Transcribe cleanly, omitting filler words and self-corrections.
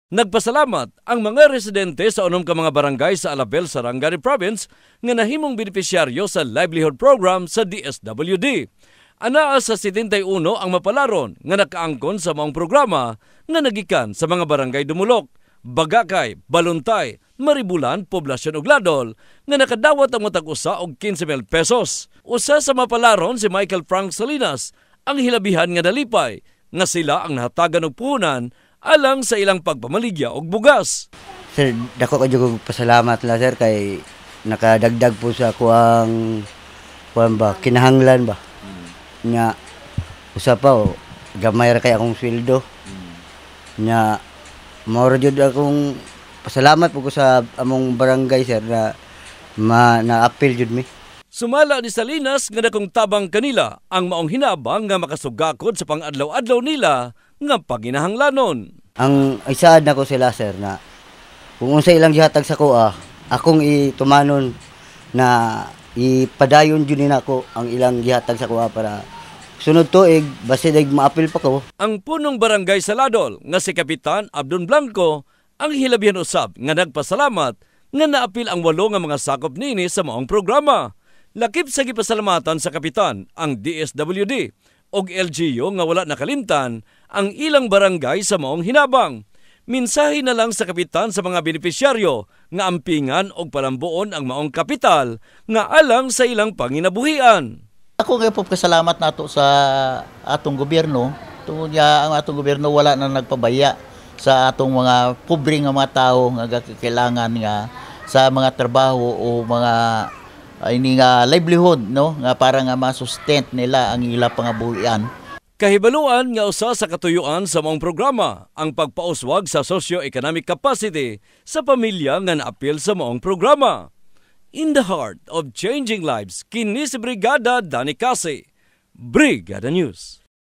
Nagpasalamat ang mga residente sa unom ka mga barangay sa Alabel, Sarangani Province nga nahimong benepisyaryo sa livelihood program sa DSWD. Anaa sa 71 ang mapalaron nga nakaangkon sa maong programa nga nagikan sa mga barangay Dumulok, Bagakay, Baluntay, Maribulan, Poblasyon ug Ladol nga nakadawat ang matag usa og 15,000 pesos. Usa sa mapalaron si Michael Frank Salinas ang hilabihan nga nalipay nga sila ang nahatagan og puhunan alang sa ilang pagpamaligya og bugas. Sir, dako kayo pasalamat la sir kay nakadagdag po sa kuang kinahanglan ba. Nya usa pa gamay ra kay akong sweldo. Nya mao ra jud akong pasalamat po ko sa among barangay sir na na-appeal jud mi. Sumala ni Salinas nga dakong tabang kanila ang maong hinabang nga makasugakod sa pang-adlaw-adlaw nila nga paginahanglanon. Ang isaad nako sila sir na kung unsa ilang gihatag sa kuha, akong itumanon na ipadayon jud nako ang ilang gihatag sa kuha para sunod tuig basta dag maapil pa ko. Ang punong barangay sa Ladol nga si Kapitan Abdon Blanco ang hilabihan usab nga nagpasalamat nga naapil ang 8 nga mga sakop nini sa maong programa. Lakip sa gipasalamatan sa kapitan ang DSWD og LGU nga wala nakalimtan ang ilang barangay sa maong hinabang. Minsahe na lang sa kapitan sa mga benepisyaryo nga ampingan og palambuon ang maong kapital nga alang sa ilang panginabuhian. Ako nga po kasalamat nato sa atong gobyerno. Tungod nga ang atong gobyerno wala na nagpabaya sa atong mga pobre nga mga tao nga kailangan nga sa mga trabaho o mga ini nga livelihood no nga para nga ma-sustain nila ang ila pangabuhian. Kahibaluan nga usa sa katuyuan sa maong programa ang pagpauswag sa socio-economic capacity sa pamilya nga naapil sa maong programa. In the heart of changing lives, kini si Brigada Dani Casi, Brigada News.